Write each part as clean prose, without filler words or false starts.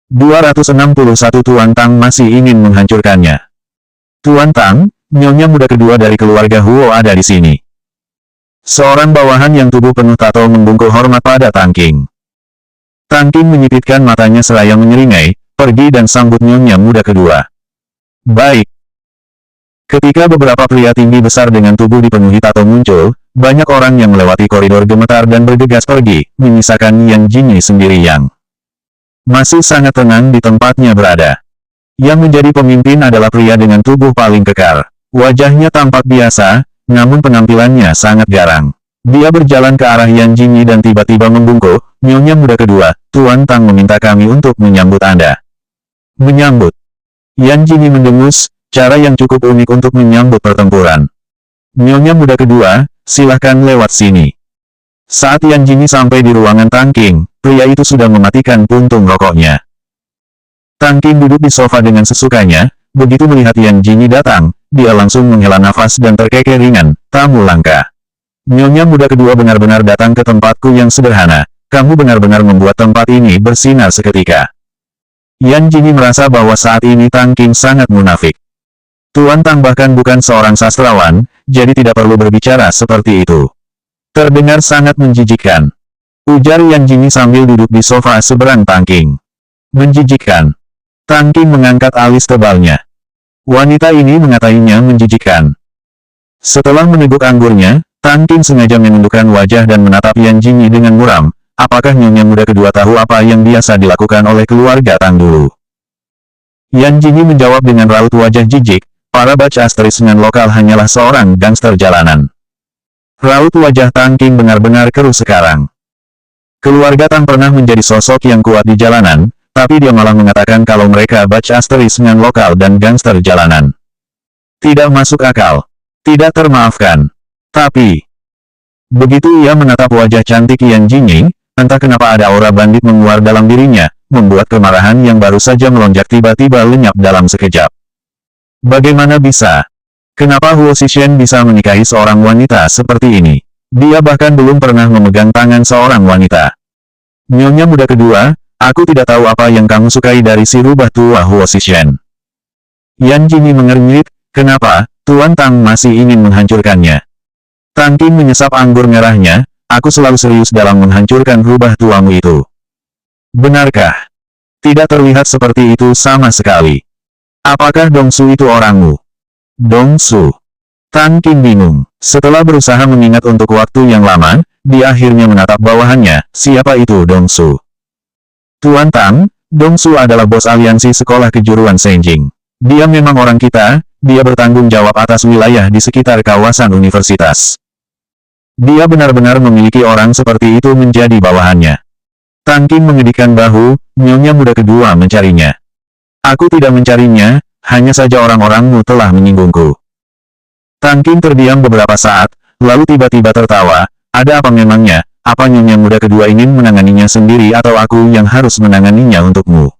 261 Tuan Tang masih ingin menghancurkannya. Tuan Tang, nyonya muda kedua dari keluarga Huo ada di sini. Seorang bawahan yang tubuh penuh tato membungkuk hormat pada Tang Qing. Tang Qing menyipitkan matanya seraya menyeringai, pergi dan sambut nyonya muda kedua. Baik. Ketika beberapa pria tinggi besar dengan tubuh dipenuhi tato muncul, banyak orang yang melewati koridor gemetar dan bergegas pergi, menyisakan Yan Jingyi sendiri yang masih sangat tenang di tempatnya berada. Yang menjadi pemimpin adalah pria dengan tubuh paling kekar. Wajahnya tampak biasa, namun penampilannya sangat garang. Dia berjalan ke arah Yan Jingyi dan tiba-tiba membungkuk, "Nyonya muda kedua, Tuan Tang meminta kami untuk menyambut Anda." Menyambut. Yan Jingyi mendengus, cara yang cukup unik untuk menyambut pertempuran. "Nyonya muda kedua, silahkan lewat sini." Saat Yan Jingyi sampai di ruangan Tang Qing, pria itu sudah mematikan puntung rokoknya. Tang Qing duduk di sofa dengan sesukanya, begitu melihat Yan Jingyi datang, dia langsung menghela nafas dan terkekeh ringan, "Tamu langka. Nyonya muda kedua benar-benar datang ke tempatku yang sederhana, kamu benar-benar membuat tempat ini bersinar seketika." Yan Jingyi merasa bahwa saat ini Tang Qing sangat munafik. Tuan Tang bahkan bukan seorang sastrawan, jadi tidak perlu berbicara seperti itu. Terdengar sangat menjijikkan. Ujar Yan Jingyi sambil duduk di sofa seberang Tang Qing. Menjijikkan. Tang Qing mengangkat alis tebalnya. Wanita ini mengatainya menjijikkan. Setelah meneguk anggurnya, Tang Qing sengaja menundukkan wajah dan menatap Yan Jingyi dengan muram. Apakah nyonya muda kedua tahu apa yang biasa dilakukan oleh keluarga Tang dulu? Yan Jingyi menjawab dengan raut wajah jijik, para baca asterismen lokal hanyalah seorang gangster jalanan. Raut wajah Tang Qing benar-benar keruh sekarang. Keluarga Tang pernah menjadi sosok yang kuat di jalanan, tapi dia malah mengatakan kalau mereka baca asterismen lokal dan gangster jalanan. Tidak masuk akal. Tidak termaafkan. Tapi, begitu ia menatap wajah cantik Yan Jingyi, entah kenapa ada aura bandit menguar dalam dirinya, membuat kemarahan yang baru saja melonjak tiba-tiba lenyap dalam sekejap. Bagaimana bisa? Kenapa Huo Xishen bisa menikahi seorang wanita seperti ini? Dia bahkan belum pernah memegang tangan seorang wanita. Nyonya muda kedua, aku tidak tahu apa yang kamu sukai dari si rubah tua Huo Xishen. Yan Jingyi mengernyit, kenapa, Tuan Tang masih ingin menghancurkannya? Tang Qing menyesap anggur merahnya, aku selalu serius dalam menghancurkan rubah tuamu itu. Benarkah? Tidak terlihat seperti itu sama sekali. Apakah Dongsu itu orangmu? Dongsu. Tang Qing bingung. Setelah berusaha mengingat untuk waktu yang lama, dia akhirnya menatap bawahannya, siapa itu Dongsu? Tuan Tang, Dongsu adalah bos aliansi sekolah kejuruan Senjing. Dia memang orang kita, dia bertanggung jawab atas wilayah di sekitar kawasan universitas. Dia benar-benar memiliki orang seperti itu menjadi bawahannya. Tang Qing mengedikkan bahu, nyonya muda kedua mencarinya. Aku tidak mencarinya, hanya saja orang-orangmu telah menyinggungku. Tang Qing terdiam beberapa saat, lalu tiba-tiba tertawa, ada apa memangnya, apa nyonya muda kedua ingin menanganinya sendiri atau aku yang harus menanganinya untukmu?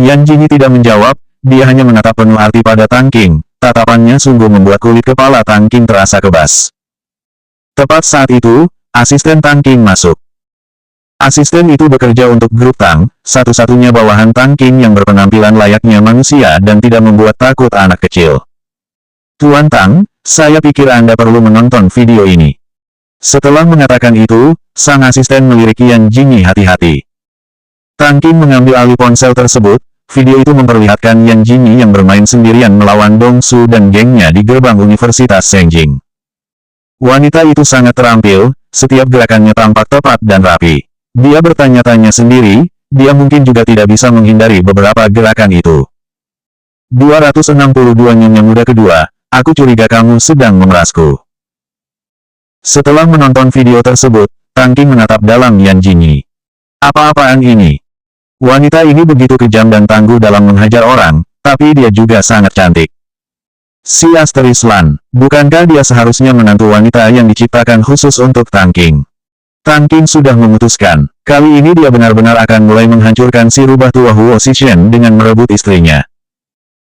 Yan Jingyi tidak menjawab, dia hanya menatap penuh arti pada Tang Qing, tatapannya sungguh membuat kulit kepala Tang Qing terasa kebas. Tepat saat itu, asisten Tang Qing masuk. Asisten itu bekerja untuk grup Tang, satu-satunya bawahan Tang Qing yang berpenampilan layaknya manusia dan tidak membuat takut anak kecil. Tuan Tang, saya pikir Anda perlu menonton video ini. Setelah mengatakan itu, sang asisten melirik Yan Jingyi hati-hati. Tang Qing mengambil alih ponsel tersebut, video itu memperlihatkan Yan Jingyi yang bermain sendirian melawan Dongsu dan gengnya di gerbang Universitas Senjing. Wanita itu sangat terampil, setiap gerakannya tampak tepat dan rapi. Dia bertanya-tanya sendiri, dia mungkin juga tidak bisa menghindari beberapa gerakan itu. 262 Nyonya muda kedua, aku curiga kamu sedang memerasku. Setelah menonton video tersebut, Tang Qing menatap dalam Yan Jingyi. Apa-apaan ini? Wanita ini begitu kejam dan tangguh dalam menghajar orang, tapi dia juga sangat cantik. Si Asteris Lan, bukankah dia seharusnya menantu wanita yang diciptakan khusus untuk Tang Qing? Tang Qing sudah memutuskan, kali ini dia benar-benar akan mulai menghancurkan si rubah tua Huo Xishen dengan merebut istrinya.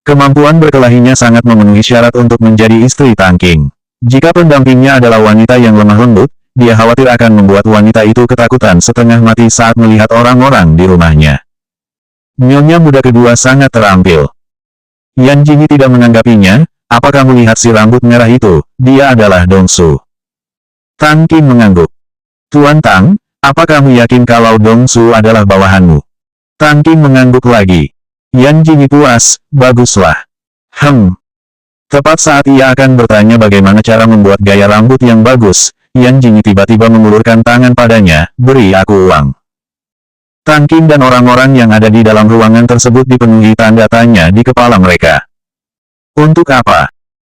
Kemampuan berkelahinya sangat memenuhi syarat untuk menjadi istri Tang Qing. Jika pendampingnya adalah wanita yang lemah lembut, dia khawatir akan membuat wanita itu ketakutan setengah mati saat melihat orang-orang di rumahnya. Nyonya muda kedua sangat terampil. Yan Jingyi tidak menanggapinya. Apa kamu lihat si rambut merah itu? Dia adalah Dongsu. Tang Qing mengangguk. Tuan Tang, apa kamu yakin kalau Dongsu adalah bawahanmu? Tang Qing mengangguk lagi. Yan Jingyi puas, baguslah. Tepat saat ia akan bertanya bagaimana cara membuat gaya rambut yang bagus, Yan Jingyi tiba-tiba mengulurkan tangan padanya, beri aku uang. Tang Qing dan orang-orang yang ada di dalam ruangan tersebut dipenuhi tanda tanya di kepala mereka. Untuk apa?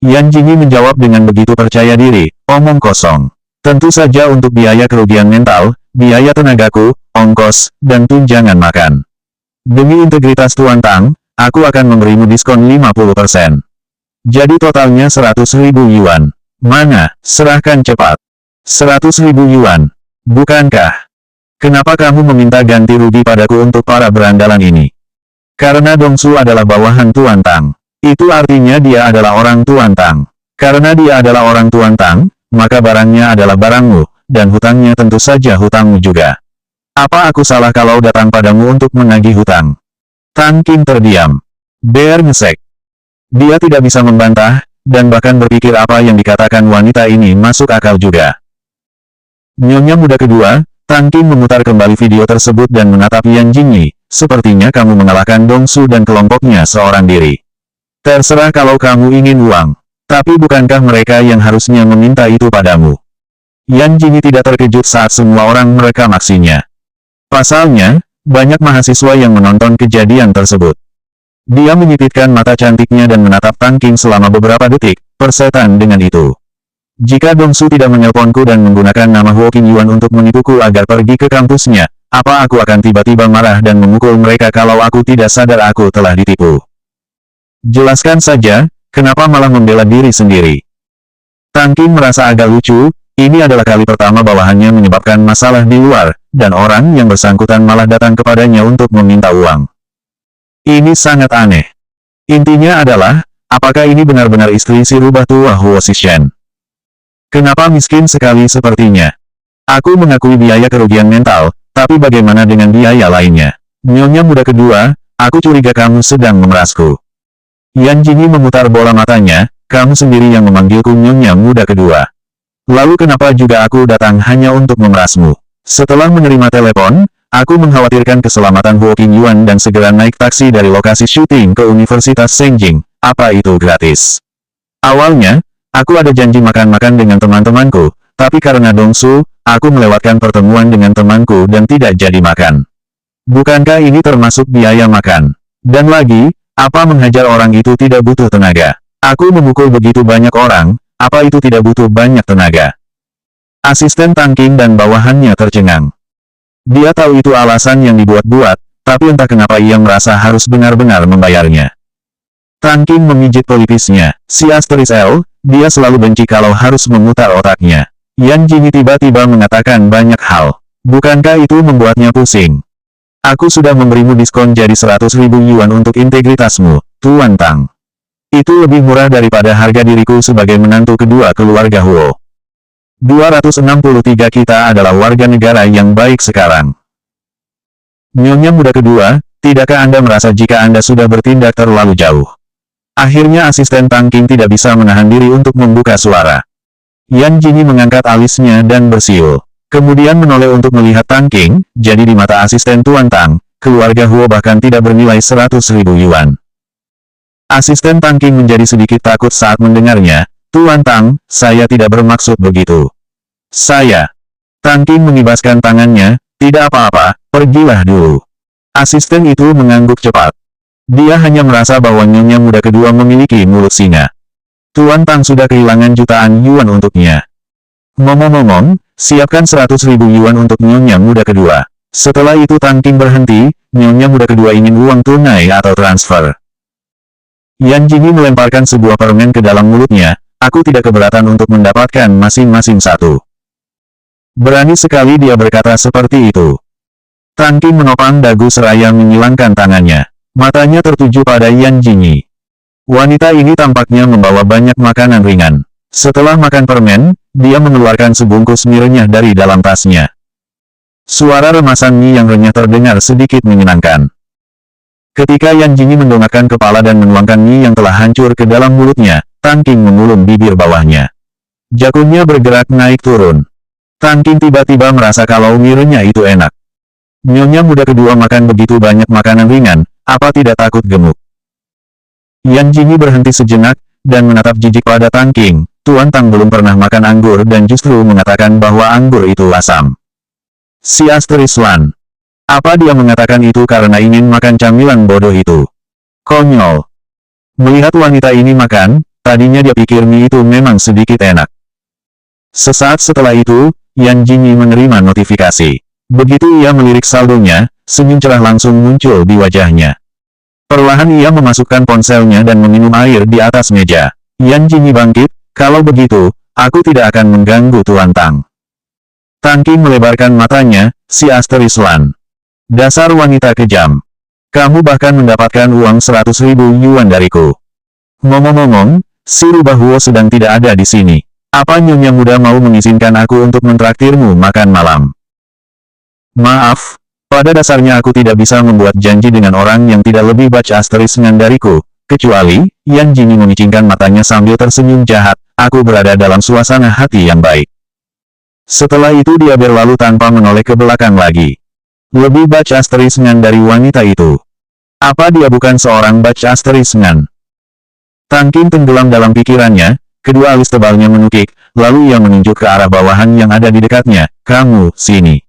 Yan Jingyi menjawab dengan begitu percaya diri, omong kosong. Tentu saja untuk biaya kerugian mental, biaya tenagaku, ongkos, dan tunjangan makan. Demi integritas Tuan Tang, aku akan memberimu diskon 50%. Jadi totalnya 100.000 yuan. Mana? Serahkan cepat. 100.000 yuan. Bukankah? Kenapa kamu meminta ganti rugi padaku untuk para berandalan ini? Karena Dongsu adalah bawahan Tuan Tang. Itu artinya dia adalah orang Tuan Tang. Karena dia adalah orang Tuan Tang, maka barangnya adalah barangmu, dan hutangnya tentu saja hutangmu juga. Apa aku salah kalau datang padamu untuk menagih hutang? Tang Qing terdiam. Bear ngesek. Dia tidak bisa membantah, dan bahkan berpikir apa yang dikatakan wanita ini masuk akal juga. Nyonya muda kedua, Tang Qing memutar kembali video tersebut dan menatap Yan Jingyi. Sepertinya kamu mengalahkan Dongsu dan kelompoknya seorang diri. Terserah kalau kamu ingin uang. Tapi bukankah mereka yang harusnya meminta itu padamu? Yan Jingyi tidak terkejut saat semua orang merekam aksinya. Pasalnya, banyak mahasiswa yang menonton kejadian tersebut. Dia menyipitkan mata cantiknya dan menatap Tang Qing selama beberapa detik, persetan dengan itu. Jika Dongsu tidak menelponku dan menggunakan nama Huo Qingyuan untuk menipuku agar pergi ke kampusnya, apa aku akan tiba-tiba marah dan memukul mereka kalau aku tidak sadar aku telah ditipu? Jelaskan saja, kenapa malah membela diri sendiri? Tang Qing merasa agak lucu, ini adalah kali pertama bawahannya menyebabkan masalah di luar, dan orang yang bersangkutan malah datang kepadanya untuk meminta uang. Ini sangat aneh. Intinya adalah, apakah ini benar-benar istri si rubah tua Huo Zishan? Kenapa miskin sekali sepertinya? Aku mengakui biaya kerugian mental, tapi bagaimana dengan biaya lainnya? Nyonya muda kedua, aku curiga kamu sedang memerasku. Yan Jingyi memutar bola matanya, kamu sendiri yang memanggilku nyonya muda kedua. Lalu kenapa juga aku datang hanya untuk memerasmu? Setelah menerima telepon, aku mengkhawatirkan keselamatan Huo Qingyuan dan segera naik taksi dari lokasi syuting ke Universitas Senjing. Apa itu gratis? Awalnya, aku ada janji makan-makan dengan teman-temanku, tapi karena Dongsu, aku melewatkan pertemuan dengan temanku dan tidak jadi makan. Bukankah ini termasuk biaya makan? Dan lagi, apa menghajar orang itu tidak butuh tenaga? Aku memukul begitu banyak orang, apa itu tidak butuh banyak tenaga? Asisten Tang Qing dan bawahannya tercengang. Dia tahu itu alasan yang dibuat-buat, tapi entah kenapa ia merasa harus benar-benar membayarnya. Tang Qing memijit pelipisnya. Si asteris L, dia selalu benci kalau harus memutar otaknya. Yan Jingyi tiba-tiba mengatakan banyak hal. Bukankah itu membuatnya pusing? Aku sudah memberimu diskon jadi 100.000 yuan untuk integritasmu, Tuan Tang. Itu lebih murah daripada harga diriku sebagai menantu kedua keluarga Huo. 263 kita adalah warga negara yang baik sekarang. Nyonya muda kedua, tidakkah Anda merasa jika Anda sudah bertindak terlalu jauh? Akhirnya asisten Tang Qing tidak bisa menahan diri untuk membuka suara. Yan Jingyi mengangkat alisnya dan bersiul. Kemudian menoleh untuk melihat Tang Qing, jadi di mata asisten Tuan Tang, keluarga Huo bahkan tidak bernilai 100.000 yuan. Asisten Tang Qing menjadi sedikit takut saat mendengarnya. Tuan Tang, saya tidak bermaksud begitu. Tang Qing mengibaskan tangannya, tidak apa-apa, pergilah dulu. Asisten itu mengangguk cepat. Dia hanya merasa bahwa nyonya muda kedua memiliki mulut singa. Tuan Tang sudah kehilangan jutaan yuan untuknya. Ngomong-ngomong, siapkan 100.000 yuan untuk nyonya muda kedua. Setelah itu Tang Qing berhenti, nyonya muda kedua ingin uang tunai atau transfer. Yan Jingyi melemparkan sebuah permen ke dalam mulutnya, aku tidak keberatan untuk mendapatkan masing-masing satu. Berani sekali dia berkata seperti itu. Tang Qing menopang dagu seraya menyilangkan tangannya. Matanya tertuju pada Yan Jingyi. Wanita ini tampaknya membawa banyak makanan ringan. Setelah makan permen, dia mengeluarkan sebungkus mie renyah dari dalam tasnya. Suara remasan mie yang renyah terdengar sedikit menyenangkan. Ketika Yan Jingyi mendongakkan kepala dan menuangkan mie yang telah hancur ke dalam mulutnya, Tan King mengulum bibir bawahnya. Jakunnya bergerak naik turun. Tan King tiba-tiba merasa kalau mie renyah itu enak. Nyonya muda kedua makan begitu banyak makanan ringan, apa tidak takut gemuk? Yan Jingyi berhenti sejenak, dan menatap jijik pada Tan King. Tuan Tang belum pernah makan anggur dan justru mengatakan bahwa anggur itu asam. Si Asteris Lan. Apa dia mengatakan itu karena ingin makan camilan bodoh itu? Konyol. Melihat wanita ini makan, tadinya dia pikir mie itu memang sedikit enak. Sesaat setelah itu, Yan Jingyi menerima notifikasi. Begitu ia melirik saldonya, senyum cerah langsung muncul di wajahnya. Perlahan ia memasukkan ponselnya dan meminum air di atas meja. Yan Jingyi bangkit, kalau begitu, aku tidak akan mengganggu Tuan Tang. Tan King melebarkan matanya, si Asteris Lan. Dasar wanita kejam. Kamu bahkan mendapatkan uang 100.000 yuan dariku. Ngomong-ngomong, si rubah Huo sedang tidak ada di sini. Apa Nyonya muda mau mengizinkan aku untuk mentraktirmu makan malam? Maaf, pada dasarnya aku tidak bisa membuat janji dengan orang yang tidak lebih baca asterisngan dariku, kecuali, Yan Jingyi memicingkan matanya sambil tersenyum jahat, aku berada dalam suasana hati yang baik. Setelah itu dia berlalu tanpa menoleh ke belakang lagi. Lebih baca asterisngan dari wanita itu. Apa dia bukan seorang baca asterisngan? Tan King tenggelam dalam pikirannya, kedua alis tebalnya menukik, lalu ia menunjuk ke arah bawahan yang ada di dekatnya, kamu, sini.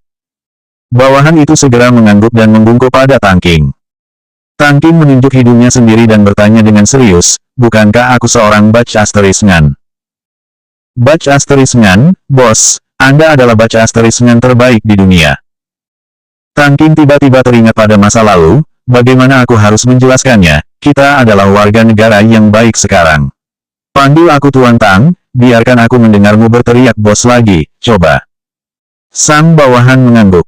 Bawahan itu segera mengangguk dan membungkuk pada Tan King. Tan King menunjuk hidungnya sendiri dan bertanya dengan serius, bukankah aku seorang baca asterisngan? Baca asterisngan, bos, Anda adalah baca asterisngan terbaik di dunia. Tan King tiba-tiba teringat pada masa lalu, bagaimana aku harus menjelaskannya, kita adalah warga negara yang baik sekarang. Panggil aku Tuan Tang, biarkan aku mendengarmu berteriak bos lagi, coba. Sang bawahan mengangguk.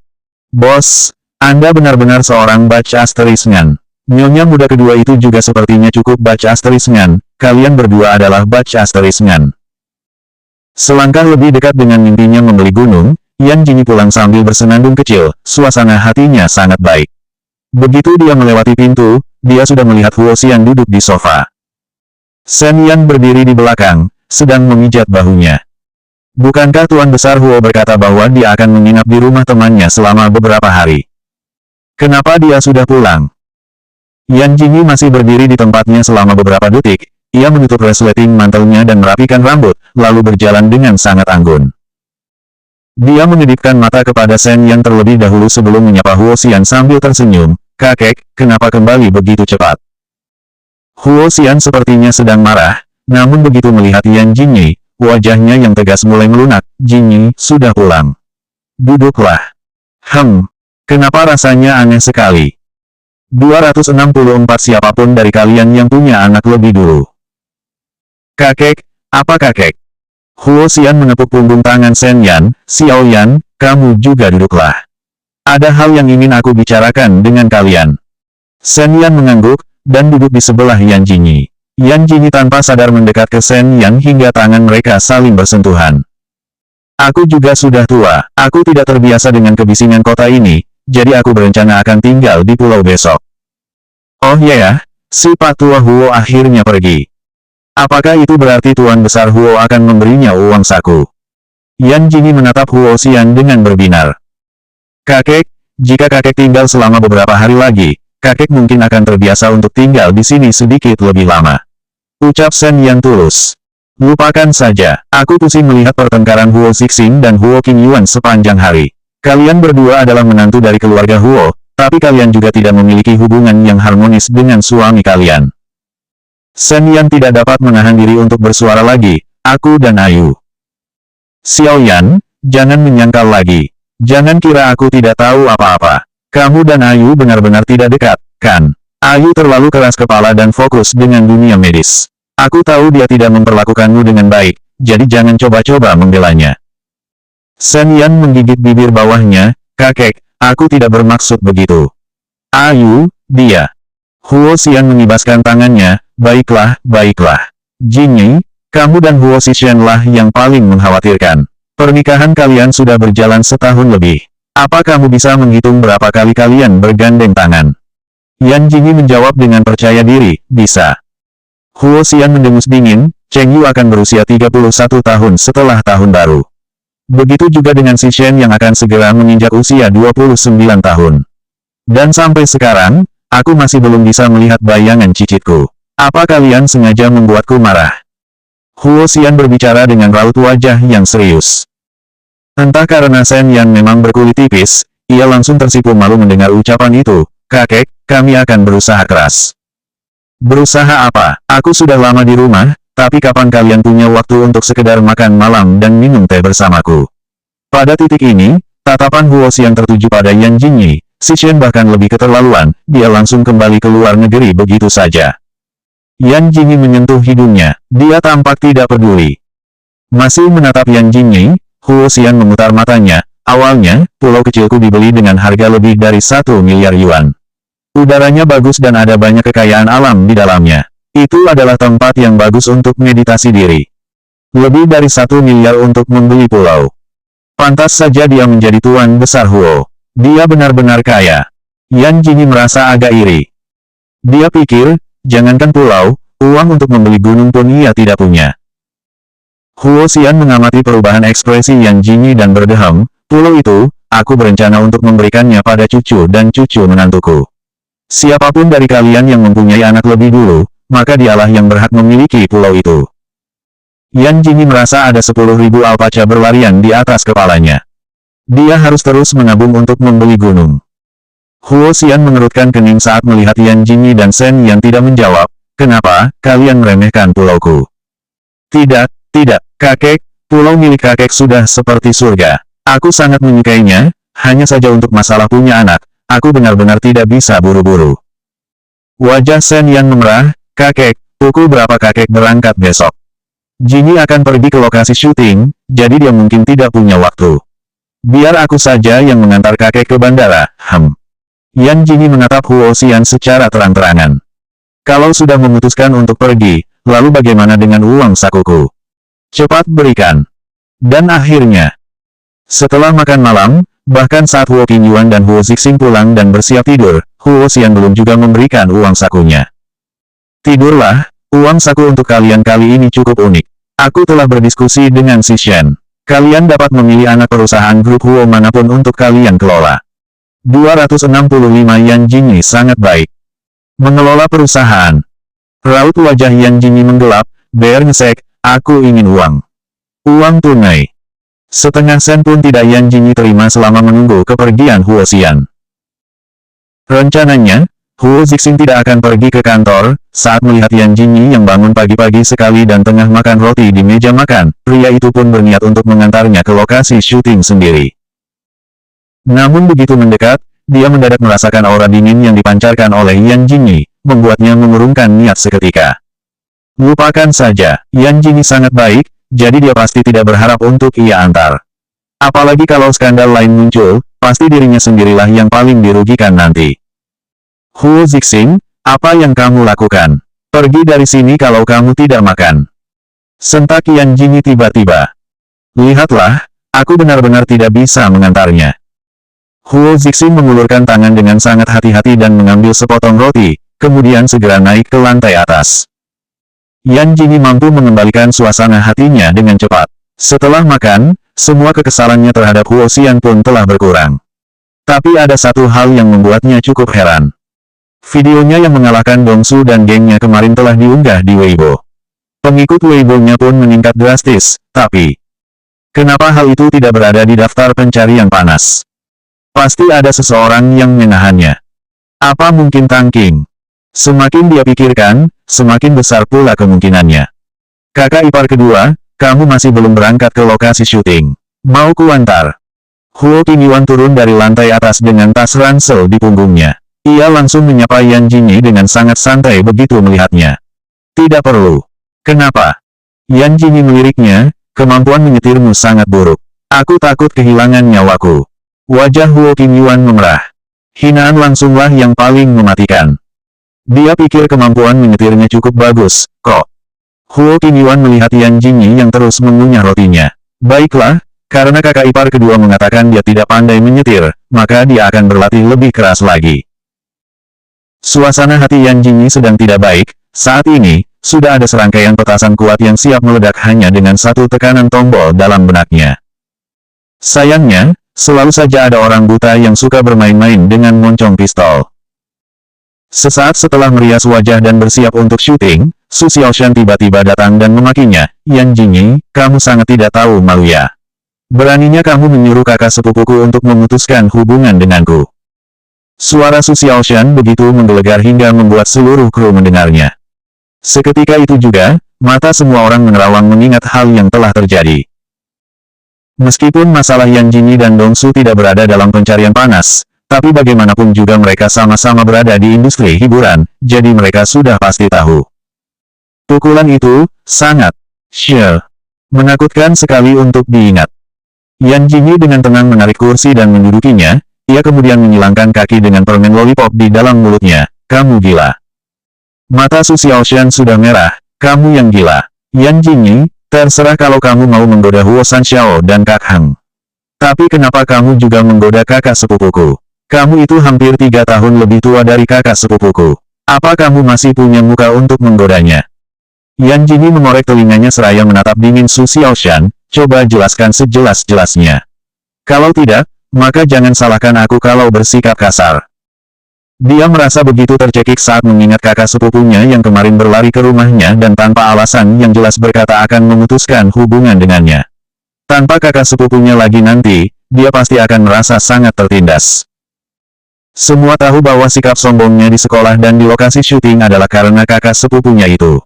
Bos, Anda benar-benar seorang baca asterisngan. Nyonya muda kedua itu juga sepertinya cukup baca asterisngan, kalian berdua adalah baca asterisngan. Selangkah lebih dekat dengan mimpinya membeli gunung, Yan Jingyi pulang sambil bersenandung kecil, suasana hatinya sangat baik. Begitu dia melewati pintu, dia sudah melihat Huo Xian duduk di sofa. Shen Yan berdiri di belakang, sedang memijat bahunya. Bukankah Tuan Besar Huo berkata bahwa dia akan menginap di rumah temannya selama beberapa hari? Kenapa dia sudah pulang? Yan Jingyi masih berdiri di tempatnya selama beberapa detik, ia menutup resleting mantelnya dan merapikan rambut, lalu berjalan dengan sangat anggun. Dia mengedipkan mata kepada Shen Yan terlebih dahulu sebelum menyapa Huo Xian sambil tersenyum, kakek, kenapa kembali begitu cepat? Huo Xian sepertinya sedang marah, namun begitu melihat Yan Jingyi, wajahnya yang tegas mulai melunak, Jingyi, sudah pulang. Duduklah. Kenapa rasanya aneh sekali? 264 siapapun dari kalian yang punya anak lebih dulu. Kakek, apa kakek? Huo Xian menepuk punggung tangan Shen Yan, Xiao Yan, kamu juga duduklah. Ada hal yang ingin aku bicarakan dengan kalian. Shen Yan mengangguk, dan duduk di sebelah Yan Jingyi. Yan Jingyi tanpa sadar mendekat ke Shen Yan hingga tangan mereka saling bersentuhan. Aku juga sudah tua, aku tidak terbiasa dengan kebisingan kota ini, jadi aku berencana akan tinggal di pulau besok. Oh ya, si Pak Tua Huo akhirnya pergi. Apakah itu berarti Tuan Besar Huo akan memberinya uang saku? Yan Jingyi menatap Huo Xian dengan berbinar. Kakek, jika kakek tinggal selama beberapa hari lagi, kakek mungkin akan terbiasa untuk tinggal di sini sedikit lebih lama. Ucap Shen Yan tulus. Lupakan saja, aku pusing melihat pertengkaran Huo Zixing dan Huo Qingyuan sepanjang hari. Kalian berdua adalah menantu dari keluarga Huo, tapi kalian juga tidak memiliki hubungan yang harmonis dengan suami kalian. Shen Yan tidak dapat menahan diri untuk bersuara lagi, aku dan Ayu. Xiao Yan, jangan menyangkal lagi. Jangan kira aku tidak tahu apa-apa. Kamu dan Ayu benar-benar tidak dekat, kan? Ayu terlalu keras kepala dan fokus dengan dunia medis. Aku tahu dia tidak memperlakukanmu dengan baik, jadi jangan coba-coba membelanya. Shen Yan menggigit bibir bawahnya, kakek, aku tidak bermaksud begitu. Ayu, dia. Huo Xian mengibaskan tangannya, baiklah, baiklah. Jingyi, kamu dan Huo Zixing lah yang paling mengkhawatirkan. Pernikahan kalian sudah berjalan setahun lebih. Apa kamu bisa menghitung berapa kali kalian bergandeng tangan? Yan Jingyi menjawab dengan percaya diri, bisa. Huo Xian mendengus dingin, Cheng Yu akan berusia 31 tahun setelah tahun baru. Begitu juga dengan Si Shen yang akan segera menginjak usia 29 tahun. Dan sampai sekarang, aku masih belum bisa melihat bayangan cicitku. Apa kalian sengaja membuatku marah? Huo Xian berbicara dengan raut wajah yang serius. Entah karena Shen Yan memang berkulit tipis, ia langsung tersipu malu mendengar ucapan itu. Kakek, kami akan berusaha keras. Berusaha apa? Aku sudah lama di rumah, tapi kapan kalian punya waktu untuk sekedar makan malam dan minum teh bersamaku? Pada titik ini, tatapan Huo Xian tertuju pada Yan Jingyi. Si Shen bahkan lebih keterlaluan, dia langsung kembali ke luar negeri begitu saja. Yan Jingyi menyentuh hidungnya, dia tampak tidak peduli. Masih menatap Yan Jingyi, Huo Xian memutar matanya. Awalnya, pulau kecilku dibeli dengan harga lebih dari 1 miliar yuan. Udaranya bagus dan ada banyak kekayaan alam di dalamnya. Itu adalah tempat yang bagus untuk meditasi diri. Lebih dari 1 miliar untuk membeli pulau. Pantas saja dia menjadi tuan besar Huo. Dia benar-benar kaya. Yan Jingyi merasa agak iri. Dia pikir, jangankan pulau, uang untuk membeli gunung pun ia tidak punya. Huo Xian mengamati perubahan ekspresi Yan Jingyi dan berdeham, pulau itu, aku berencana untuk memberikannya pada cucu dan cucu menantuku. Siapapun dari kalian yang mempunyai anak lebih dulu, maka dialah yang berhak memiliki pulau itu. Yan Jingyi merasa ada 10.000 alpaca berlarian di atas kepalanya. Dia harus terus menabung untuk membeli gunung. Huo Xian mengerutkan kening saat melihat Yan Jingyi dan Shen yang tidak menjawab. Kenapa, kalian meremehkan pulauku? Tidak, kakek, pulau milik kakek sudah seperti surga. Aku sangat menyukainya, hanya saja untuk masalah punya anak. Aku benar-benar tidak bisa buru-buru. Wajah Shen Yan memerah, kakek, pukul berapa kakek berangkat besok? Jingyi akan pergi ke lokasi syuting, jadi dia mungkin tidak punya waktu. Biar aku saja yang mengantar kakek ke bandara, Yan Jingyi menatap Huo Xian secara terang-terangan. Kalau sudah memutuskan untuk pergi, lalu bagaimana dengan uang sakuku? Cepat berikan. Dan akhirnya, setelah makan malam, bahkan saat Huo Qingyuan dan Huo Zixing pulang dan bersiap tidur, Huo Xian belum juga memberikan uang sakunya. Tidurlah, uang saku untuk kalian kali ini cukup unik. Aku telah berdiskusi dengan Si Shen. Kalian dapat memilih anak perusahaan grup Huo manapun untuk kalian kelola. 265 Yan Jingyi sangat baik. Mengelola perusahaan. Raut wajah Yan Jingyi menggelap, bernesek, aku ingin uang. Uang tunai. Setengah sen pun tidak Yan Jingyi terima selama menunggu kepergian Huo Xian. Rencananya, Huo Zixing tidak akan pergi ke kantor. Saat melihat Yan Jingyi yang bangun pagi-pagi sekali dan tengah makan roti di meja makan, pria itu pun berniat untuk mengantarnya ke lokasi syuting sendiri. Namun begitu mendekat, dia mendadak merasakan aura dingin yang dipancarkan oleh Yan Jingyi, membuatnya mengurungkan niat seketika. Lupakan saja, Yan Jingyi sangat baik, jadi dia pasti tidak berharap untuk ia antar. Apalagi kalau skandal lain muncul, pasti dirinya sendirilah yang paling dirugikan nanti. Huo Zixing, apa yang kamu lakukan? Pergi dari sini kalau kamu tidak makan. Sentak Yan Jingyi tiba-tiba. Lihatlah, aku benar-benar tidak bisa mengantarnya. Huo Zixing mengulurkan tangan dengan sangat hati-hati dan mengambil sepotong roti, kemudian segera naik ke lantai atas. Yan Jingyi mampu mengembalikan suasana hatinya dengan cepat. Setelah makan, semua kekesalannya terhadap Huo Xian pun telah berkurang. Tapi ada satu hal yang membuatnya cukup heran. Videonya yang mengalahkan Dongsu dan gengnya kemarin telah diunggah di Weibo. Pengikut Weibo-nya pun meningkat drastis, tapi kenapa hal itu tidak berada di daftar pencarian panas? Pasti ada seseorang yang menahannya. Apa mungkin Tangking? Semakin dia pikirkan, semakin besar pula kemungkinannya. Kakak ipar kedua, kamu masih belum berangkat ke lokasi syuting. Mau kuantar? Huo Qingyuan turun dari lantai atas dengan tas ransel di punggungnya. Ia langsung menyapa Yan Jingyi dengan sangat santai begitu melihatnya. Tidak perlu. Kenapa? Yan Jingyi meliriknya, kemampuan menyetirmu sangat buruk. Aku takut kehilangan nyawaku. Wajah Huo Qingyuan memerah. Hinaan langsunglah yang paling mematikan. Dia pikir kemampuan menyetirnya cukup bagus, kok. Huo Qingyuan melihat Yan Jingyi yang terus mengunyah rotinya. Baiklah, karena kakak ipar kedua mengatakan dia tidak pandai menyetir, maka dia akan berlatih lebih keras lagi. Suasana hati Yan Jingyi sedang tidak baik. Saat ini, sudah ada serangkaian petasan kuat yang siap meledak hanya dengan satu tekanan tombol dalam benaknya. Sayangnya, selalu saja ada orang buta yang suka bermain-main dengan moncong pistol. Sesaat setelah merias wajah dan bersiap untuk syuting, Su Xiaoshan tiba-tiba datang dan memakinya, "Yan Jingyi, kamu sangat tidak tahu malu ya. Beraninya kamu menyuruh kakak sepupuku untuk memutuskan hubungan denganku." Suara Su Xiaoshan begitu menggelegar hingga membuat seluruh kru mendengarnya. Seketika itu juga, mata semua orang menerawang mengingat hal yang telah terjadi. Meskipun masalah Yan Jingyi dan Dong Su tidak berada dalam pencarian panas, tapi bagaimanapun juga mereka sama-sama berada di industri hiburan, jadi mereka sudah pasti tahu. Pukulan itu, sangat, menakutkan sekali untuk diingat. Yan Jingyi dengan tenang menarik kursi dan mendudukinya. Ia kemudian menyilangkan kaki dengan permen lollipop di dalam mulutnya. "Kamu gila." Mata Su Xiaoshan sudah merah. "Kamu yang gila. Yan Jingyi, terserah kalau kamu mau menggoda Huo Sanxiao dan Kak Heng. Tapi kenapa kamu juga menggoda kakak sepupuku? Kamu itu hampir 3 tahun lebih tua dari kakak sepupuku. Apa kamu masih punya muka untuk menggodanya?" Yan Jingyi mengorek telinganya seraya menatap dingin Su Xiaoshan. "Coba jelaskan sejelas-jelasnya. Kalau tidak, maka jangan salahkan aku kalau bersikap kasar." Dia merasa begitu tercekik saat mengingat kakak sepupunya yang kemarin berlari ke rumahnya dan tanpa alasan yang jelas berkata akan memutuskan hubungan dengannya. Tanpa kakak sepupunya lagi nanti, dia pasti akan merasa sangat tertindas. Semua tahu bahwa sikap sombongnya di sekolah dan di lokasi syuting adalah karena kakak sepupunya itu.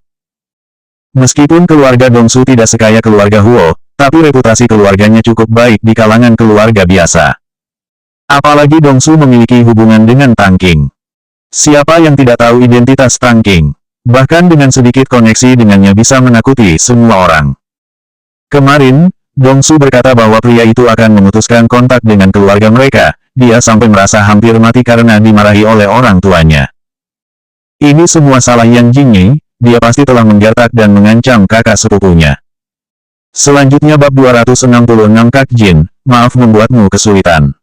Meskipun keluarga Dong Su tidak sekaya keluarga Huo, tapi reputasi keluarganya cukup baik di kalangan keluarga biasa. Apalagi Dong Su memiliki hubungan dengan Tang Qing. Siapa yang tidak tahu identitas Tang Qing? Bahkan dengan sedikit koneksi dengannya bisa menakuti semua orang. Kemarin, Dong Su berkata bahwa pria itu akan memutuskan kontak dengan keluarga mereka. Dia sampai merasa hampir mati karena dimarahi oleh orang tuanya. Ini semua salah Yan Jingyi, dia pasti telah menggertak dan mengancam kakak sepupunya. Selanjutnya bab 266 Kak Jin, maaf membuatmu kesulitan.